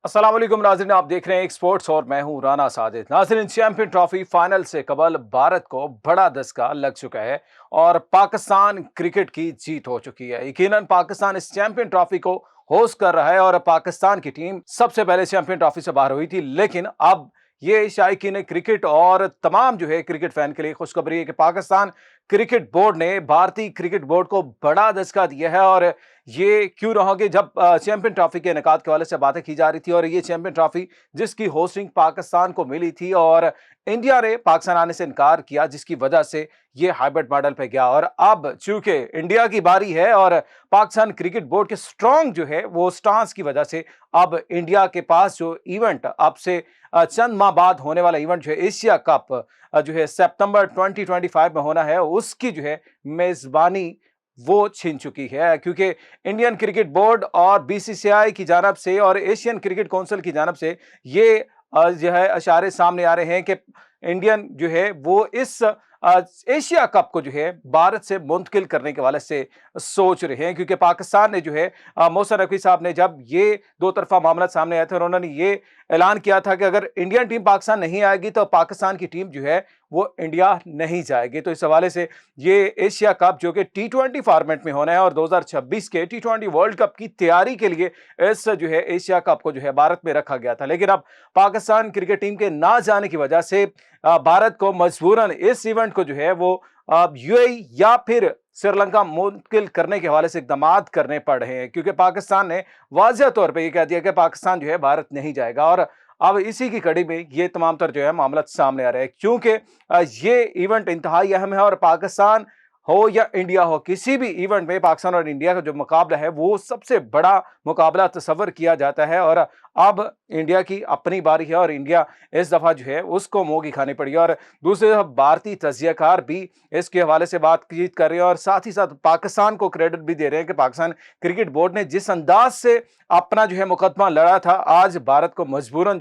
अस्सलाम वालेकुम नाज़रीन, आप देख रहे हैं एक स्पोर्ट्स और मैं हूं राना साजिद। नाज़रीन, चैंपियन ट्रॉफी फाइनल से कबल भारत को बड़ा धक्का लग चुका है और पाकिस्तान क्रिकेट की जीत हो चुकी है। यकीनन पाकिस्तान इस चैंपियन ट्रॉफी को होस्ट कर रहा है और पाकिस्तान की टीम सबसे पहले चैंपियन ट्रॉफी से बाहर हुई थी, लेकिन अब ये शायकीन क्रिकेट और तमाम क्रिकेट फैन के लिए खुशखबरी है कि पाकिस्तान क्रिकेट बोर्ड ने भारतीय क्रिकेट बोर्ड को बड़ा धक्का दिया है। और ये क्यों ना हो कि जब चैंपियन ट्रॉफी के इनेकाद के हवाले से बातें की जा रही थी और ये चैंपियन ट्रॉफी जिसकी होस्टिंग पाकिस्तान को मिली थी और इंडिया ने पाकिस्तान आने से इनकार किया, जिसकी वजह से ये हाइब्रिड मॉडल पे गया। और अब चूंकि इंडिया की बारी है और पाकिस्तान क्रिकेट बोर्ड के स्ट्रांग वो स्टांस की वजह से अब इंडिया के पास जो इवेंट अब से चंद माह बाद होने वाला इवेंट एशिया कप सितंबर 2025 में होना है, उसकी मेजबानी वो छीन चुकी है। क्योंकि इंडियन क्रिकेट बोर्ड और बीसीसीआई की जानब से और एशियन क्रिकेट काउंसिल की जानब से ये इशारे सामने आ रहे हैं कि इंडियन वो इस एशिया कप को भारत से मुंतकिल करने के वाले से सोच रहे हैं। क्योंकि पाकिस्तान ने मोहसिन नकवी साहब ने जब ये दो तरफा मामला सामने आया था और उन्होंने ये ऐलान किया था कि अगर इंडियन टीम पाकिस्तान नहीं आएगी तो पाकिस्तान की टीम वो इंडिया नहीं जाएगी। तो इस हवाले से ये एशिया कप जो कि टी20 फॉर्मेट में होना है और 2026 के टी20 वर्ल्ड कप की तैयारी के लिए इस एशिया कप को भारत में रखा गया था। लेकिन अब पाकिस्तान क्रिकेट टीम के ना जाने की वजह से भारत को मजबूरन इस इवेंट को वो यूएई या फिर श्रीलंका मुंतकिल करने के हवाले से इकदाम करने पड़ रहे हैं। क्योंकि पाकिस्तान ने वाज़ेह तौर पे ये कह दिया कि पाकिस्तान भारत नहीं जाएगा। और अब इसी की कड़ी में ये तमाम तर मामला सामने आ रहे हैं। क्योंकि ये इवेंट इंतहाई अहम है और पाकिस्तान हो या इंडिया हो, किसी भी इवेंट में पाकिस्तान और इंडिया का जो मुकाबला है वो सबसे बड़ा मुकाबला तस्वर किया जाता है। और अब इंडिया की अपनी बारी है और इंडिया इस दफा उसको मुंह की खानी पड़ी। और दूसरी तरफ भारतीय तज्जियाकार भी इसके हवाले से बातचीत कर रहे हैं और साथ ही साथ पाकिस्तान को क्रेडिट भी दे रहे हैं कि पाकिस्तान क्रिकेट बोर्ड ने जिस अंदाज से अपना मुकदमा लड़ा था, आज भारत को मजबूरन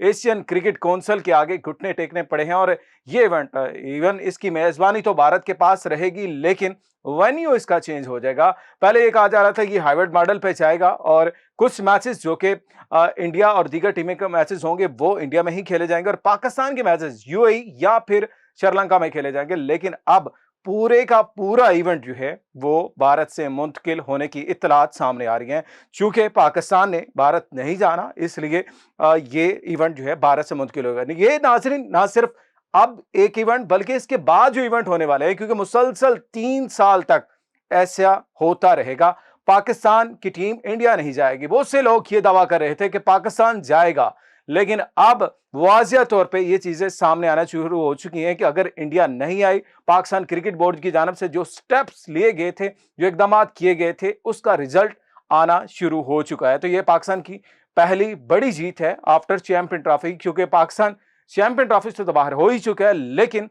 एशियन क्रिकेट काउंसिल के आगे घुटने टेकने पड़े हैं। और ये इवेंट इवन इसकी मेजबानी तो भारत के पास रहेगी, लेकिन वेन्यू इसका चेंज हो जाएगा। पहले ये कहा जा रहा था कि हाइब्रिड मॉडल पे जाएगा और कुछ मैचेस जो कि इंडिया और दीगर टीमें के मैचेस होंगे वो इंडिया में ही खेले जाएंगे और पाकिस्तान के मैचेस यूएई या फिर श्रीलंका में खेले जाएंगे। लेकिन अब पूरे का पूरा इवेंट वो भारत से मुंतकिल होने की इत्तलात सामने आ रही हैं। चूंकि पाकिस्तान ने भारत नहीं जाना, इसलिए ये इवेंट भारत से मुंतकिल होगा। ये नाज़रीन ना सिर्फ अब एक इवेंट बल्कि इसके बाद जो इवेंट होने वाले हैं, क्योंकि मुसलसल 3 साल तक ऐसा होता रहेगा। पाकिस्तान की टीम इंडिया नहीं जाएगी। बहुत से लोग ये दावा कर रहे थे कि पाकिस्तान जाएगा, लेकिन अब वाज़िया तौर पे ये चीजें सामने आना शुरू हो चुकी हैं कि अगर इंडिया नहीं आई, पाकिस्तान क्रिकेट बोर्ड की जानब से जो स्टेप्स लिए गए थे, जो इकदाम किए गए थे, उसका रिजल्ट आना शुरू हो चुका है। तो ये पाकिस्तान की पहली बड़ी जीत है आफ्टर चैंपियन ट्रॉफी। क्योंकि पाकिस्तान चैंपियन ट्रॉफी से तो बाहर हो ही चुका है, लेकिन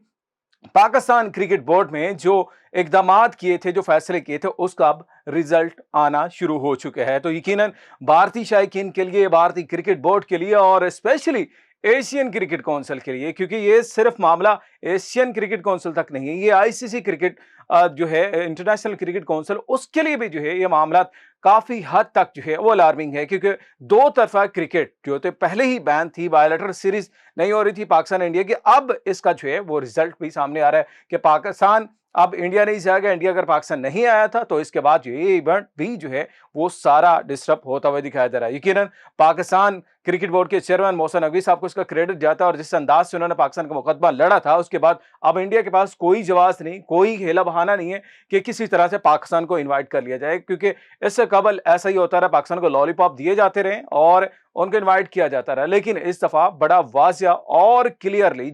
पाकिस्तान क्रिकेट बोर्ड में जो इकदाम किए थे, जो फैसले किए थे, उसका अब रिजल्ट आना शुरू हो चुके हैं। तो यकीनन भारतीय शायकीन के लिए, भारतीय क्रिकेट बोर्ड के लिए और स्पेशली एशियन क्रिकेट काउंसिल के लिए, क्योंकि ये सिर्फ मामला एशियन क्रिकेट काउंसिल तक नहीं है, ये ICC cricket international cricket council, उसके लिए भी ये मामला काफी हद तक वो अलार्मिंग है। क्योंकि दो तरफा क्रिकेट तो पहले ही बैन थी, बायोलेटरल सीरीज नहीं हो रही थी पाकिस्तान इंडिया की, अब इसका वो रिजल्ट भी सामने आ रहा है कि पाकिस्तान अब इंडिया नहीं जाएगा। इंडिया अगर पाकिस्तान नहीं आया था तो इसके बाद ये इवेंट भी वो सारा डिस्टर्ब होता हुआ दिखाई दे रहा है। यकीनन पाकिस्तान क्रिकेट बोर्ड के चेयरमैन मोहसिन नकवी साहब को इसका क्रेडिट जाता है और जिस अंदाज से उन्होंने पाकिस्तान का मुकदमा लड़ा था, उसके बाद अब इंडिया के पास कोई जवाब नहीं, कोई हेला बहाना नहीं है कि किसी तरह से पाकिस्तान को इन्वाइट कर लिया जाए। क्योंकि इससे कबल ऐसा ही होता रहा, पाकिस्तान को लॉलीपॉप दिए जाते रहे और उनको इन्वाइट किया जाता रहा। लेकिन इस दफा बड़ा वाजिया और क्लियरली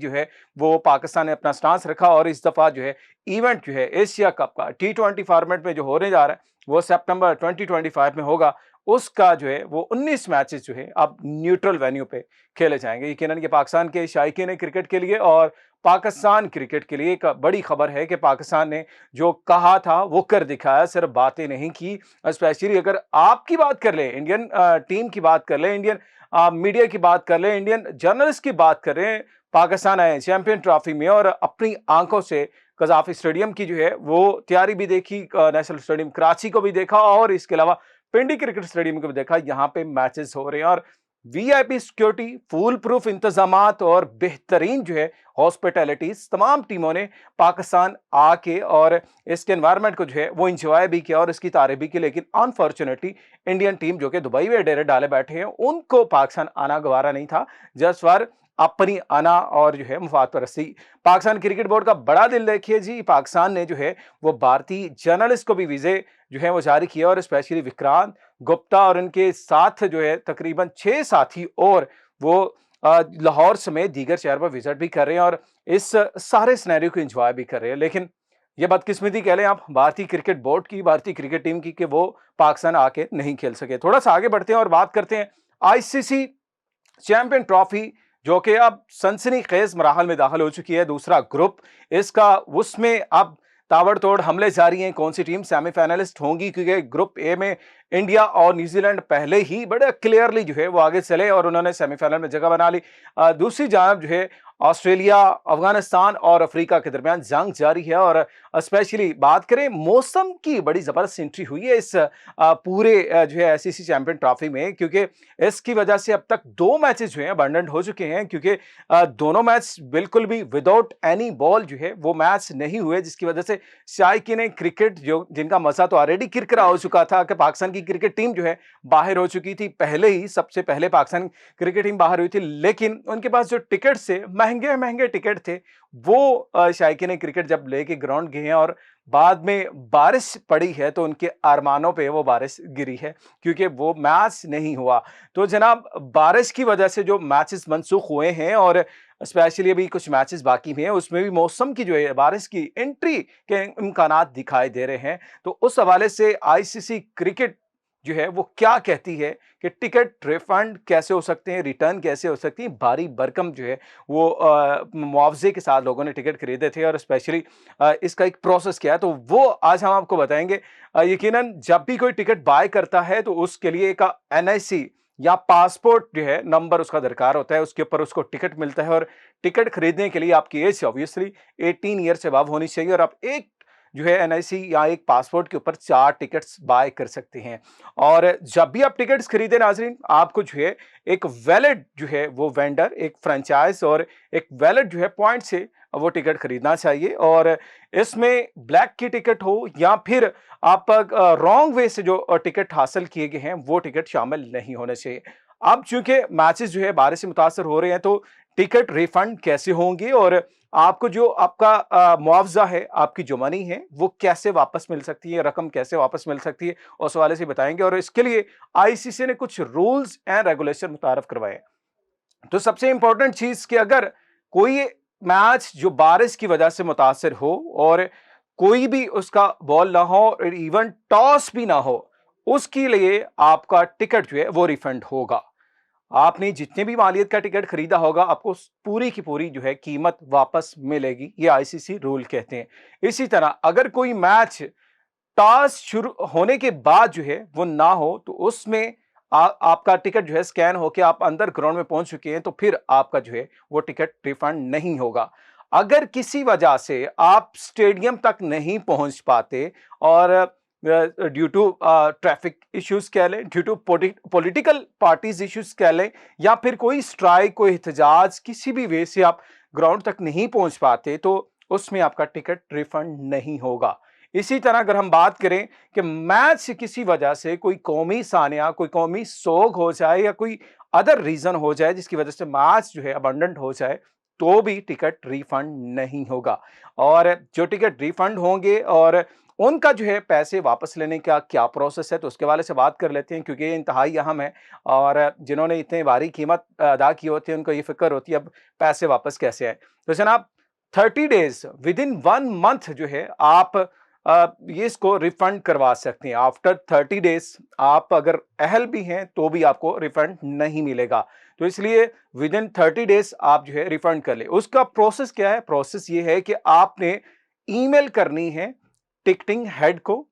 वो पाकिस्तान ने अपना स्टांस रखा और इस दफा इवेंट एशिया कप का टी20 फॉर्मेट में जो होने जा रहा है वो सितंबर 2025 में होगा। उसका वो 19 मैचेस अब न्यूट्रल वेन्यू पे खेले जाएंगे। यकीनन ये पाकिस्तान के शायकीन क्रिकेट के लिए और पाकिस्तान क्रिकेट के लिए एक बड़ी खबर है कि पाकिस्तान ने जो कहा था वो कर दिखाया, सिर्फ बातें नहीं की। स्पेशली अगर आपकी बात कर ले, इंडियन टीम की बात कर ले, इंडियन मीडिया की बात कर ले, इंडियन जर्नलिस्ट की बात करें, पाकिस्तान आए चैंपियन ट्रॉफी में और अपनी आंखों से कजाफी स्टेडियम की वो तैयारी भी देखी, नेशनल स्टेडियम कराची को भी देखा और इसके अलावा पिंडी क्रिकेट स्टेडियम को भी देखा। यहाँ पे मैचेस हो रहे हैं और वीआईपी सिक्योरिटी, फूल प्रूफ इंतजामात और बेहतरीन जो है हॉस्पिटैलिटीज, तमाम टीमों ने पाकिस्तान आके और इसके एनवायरनमेंट को जो है वो इंजॉय भी किया और इसकी तारीफ भी की। लेकिन अनफॉर्चुनेटली इंडियन टीम जो कि दुबई में डेरे डाले बैठे हैं, उनको पाकिस्तान आना गवारा नहीं था। जस्ट फॉर अपनी आना और जो है मुफाद परस्ती। पाकिस्तान क्रिकेट बोर्ड का बड़ा दिल देखिए जी, पाकिस्तान ने जो है वो भारतीय जर्नलिस्ट को भी वीजे जो है वो जारी किया और स्पेशली विक्रांत गुप्ता और इनके साथ जो है तकरीबन 6 साथी और वो लाहौर समेत दीगर शहर पर विजिट भी कर रहे हैं और इस सारे सिनेरियो को एंजॉय भी कर रहे हैं। लेकिन ये बदकिस्मती कह लें आप भारतीय क्रिकेट बोर्ड की, भारतीय क्रिकेट टीम की, कि वो पाकिस्तान आके नहीं खेल सके। थोड़ा सा आगे बढ़ते हैं और बात करते हैं आईसीसी चैंपियन ट्रॉफी, जो कि अब सनसनीखेज मराहल में दाखिल हो चुकी है। दूसरा ग्रुप इसका, उसमें अब ताबड़तोड़ हमले जारी हैं। कौन सी टीम सेमीफाइनलिस्ट होंगी, क्योंकि ग्रुप ए में इंडिया और न्यूजीलैंड पहले ही बड़े क्लियरली जो है वो आगे चले और उन्होंने सेमीफाइनल में जगह बना ली। दूसरी जानब जो है ऑस्ट्रेलिया, अफगानिस्तान और अफ्रीका के दरमियान जंग जारी है और स्पेशली बात करें मौसम की, बड़ी जबरदस्त एंट्री हुई है इस पूरे जो है आईसीसी चैंपियन ट्रॉफी में, क्योंकि इसकी वजह से अब तक 2 मैचेस जो हैं अबंडंट हो चुके हैं, क्योंकि दोनों मैच बिल्कुल भी विदाउट एनी बॉल जो है वो मैच नहीं हुए, जिसकी वजह से शायकीन क्रिकेट जो जिनका मजा तो ऑलरेडी किरकिरा हो चुका था कि पाकिस्तान की क्रिकेट टीम जो है बाहर हो चुकी थी, पहले ही सबसे पहले पाकिस्तान क्रिकेट टीम बाहर हुई थी। लेकिन उनके पास जो टिकट से महंगे महंगे टिकट थे, वो शायकीन क्रिकेट जब लेके ग्राउंड गए हैं और बाद में बारिश पड़ी है तो उनके अरमानों पे वो बारिश गिरी है, क्योंकि वो मैच नहीं हुआ। तो जनाब, बारिश की वजह से जो मैचेस मनसूख हुए हैं और स्पेशली अभी कुछ मैचेस बाकी भी हैं, उसमें भी मौसम की जो है बारिश की एंट्री के इम्कानात दिखाई दे रहे हैं। तो उस हवाले से आईसीसी क्रिकेट जो है वो क्या कहती है कि टिकट रिफंड कैसे हो सकते हैं, रिटर्न कैसे हो सकती है। भारी भरकम जो है वो मुआवजे के साथ लोगों ने टिकट खरीदे थे और स्पेशली इसका एक प्रोसेस क्या है, तो वो आज हम आपको बताएंगे। यकीनन जब भी कोई टिकट बाय करता है तो उसके लिए एक एनआईसी या पासपोर्ट जो है नंबर उसका दरकार होता है, उसके ऊपर उसको टिकट मिलता है और टिकट खरीदने के लिए आपकी एज ऑब्वियसली 18 ईयर से अबव होनी चाहिए और आप एक जो है एनआईसी या एक पासपोर्ट के ऊपर 4 टिकट्स बाय कर सकते हैं। और जब भी आप टिकट्स खरीदे नाजरीन, आपको जो है एक वैलिड जो है वो वेंडर, एक फ्रेंचाइज और एक वैलिड जो है पॉइंट से वो टिकट खरीदना चाहिए। और इसमें ब्लैक की टिकट हो या फिर आप रॉन्ग वे से जो टिकट हासिल किए गए हैं वो टिकट शामिल नहीं होने चाहिए। अब चूंकि मैचेस जो है बारिश से मुतासर हो रहे हैं, तो टिकट रिफंड कैसे होंगे और आपको जो आपका मुआवजा है, आपकी जो मनी है, वो कैसे वापस मिल सकती है, रकम कैसे वापस मिल सकती है, उस हवाले से बताएंगे। और इसके लिए आईसीसी ने कुछ रूल्स एंड रेगुलेशन मुतारफ करवाए। तो सबसे इंपॉर्टेंट चीज कि अगर कोई मैच जो बारिश की वजह से मुतासर हो और कोई भी उसका बॉल ना हो और इवन टॉस भी ना हो, उसके लिए आपका टिकट जो है वो रिफंड होगा। आपने जितने भी मालियत का टिकट खरीदा होगा, आपको पूरी की पूरी जो है कीमत वापस मिलेगी। ये आईसीसी रूल कहते हैं। इसी तरह अगर कोई मैच टॉस शुरू होने के बाद जो है वो ना हो, तो उसमें आपका टिकट जो है स्कैन होके आप अंदर ग्राउंड में पहुंच चुके हैं, तो फिर आपका जो है वो टिकट रिफंड नहीं होगा। अगर किसी वजह से आप स्टेडियम तक नहीं पहुंच पाते और ड्यू टू ट्रैफिक इश्यूज कह लें, due to political parties issues कह लें, या फिर कोई स्ट्राइक, कोई एहतजाज, किसी भी वे से आप ग्राउंड तक नहीं पहुंच पाते, तो उसमें आपका टिकट रिफंड नहीं होगा। इसी तरह अगर हम बात करें कि मैच किसी वजह से कोई कौमी सानिया, कोई कौमी सोग हो जाए या कोई अदर रीजन हो जाए जिसकी वजह से मैच जो है अबंडेंट हो जाए, तो भी टिकट रिफंड नहीं होगा। और जो टिकट रिफंड होंगे और उनका जो है पैसे वापस लेने का क्या प्रोसेस है, तो उसके वाले से बात कर लेते हैं, क्योंकि ये इंतहाई अहम है। और जिन्होंने इतने भारी कीमत अदा की होती है, उनको ये फिक्र होती है अब पैसे वापस कैसे आए। तो जनाब, 30 डेज विद इन 1 मंथ जो है आप ये इसको रिफंड करवा सकते हैं। आफ्टर 30 डेज आप अगर अहल भी हैं तो भी आपको रिफंड नहीं मिलेगा। तो इसलिए विद इन 30 डेज आप जो है रिफंड कर ले। उसका प्रोसेस क्या है? प्रोसेस ये है कि आपने ईमेल करनी है टिकटिंग हेड को,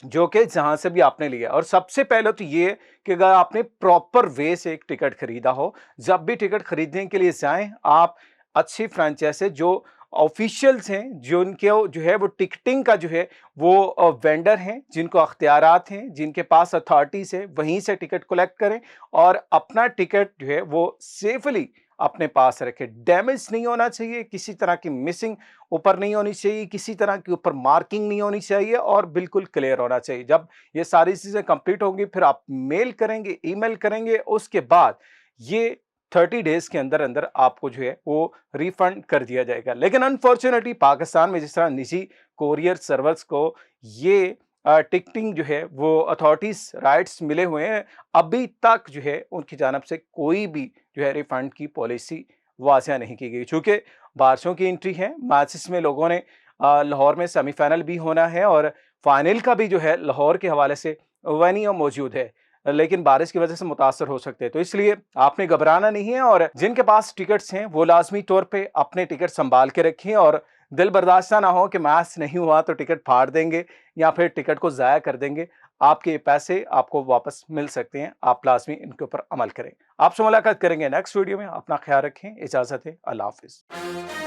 जो कि जहां से भी आपने लिया। और सबसे पहले तो ये कि अगर आपने प्रॉपर वे से एक टिकट खरीदा हो, जब भी टिकट खरीदने के लिए जाएं, आप अच्छी फ्रेंचाइज से जो ऑफिशियल्स हैं, जिनके जो है वो टिकटिंग का जो है वो वेंडर हैं, जिनको अख्तियारात हैं, जिनके पास अथॉरिटीज़ है, वहीं से टिकट कलेक्ट करें और अपना टिकट जो है वो सेफली अपने पास रखें। डैमेज नहीं होना चाहिए, किसी तरह की मिसिंग ऊपर नहीं होनी चाहिए, किसी तरह के ऊपर मार्किंग नहीं होनी चाहिए और बिल्कुल क्लियर होना चाहिए। जब ये सारी चीज़ें कंप्लीट होंगी, फिर आप मेल करेंगे, ईमेल करेंगे, उसके बाद ये 30 डेज़ के अंदर-अंदर आपको जो है वो रिफंड कर दिया जाएगा। लेकिन अनफॉर्च्यूनेटली पाकिस्तान में जिस तरह निजी कोरियर सर्वर्स को ये टिकटिंग जो है वो अथॉरिटीज़ राइट्स मिले हुए हैं, अभी तक जो है उनकी जानिब से कोई भी जो है रिफंड की पॉलिसी वाज़िया नहीं की गई। चूँकि बारिशों की एंट्री है, मैचेस में लोगों ने लाहौर में सेमीफाइनल भी होना है और फाइनल का भी जो है लाहौर के हवाले से वेन्यू मौजूद है। लेकिन बारिश की वजह से मुतासर हो सकते हैं। तो इसलिए आपने घबराना नहीं है और जिनके पास टिकट्स हैं, वो लाज़मी तौर पे अपने टिकट सँभाल के रखें और दिल बर्दाश्त ना हो कि मैच नहीं हुआ तो टिकट फाड़ देंगे या फिर टिकट को ज़ाया कर देंगे। आपके पैसे आपको वापस मिल सकते हैं। आप लाज़मी इनके ऊपर अमल करें। आपसे मुलाकात करेंगे नेक्स्ट वीडियो में। अपना ख़्याल रखें। इजाज़त है। अल्लाह हाफ़िज़।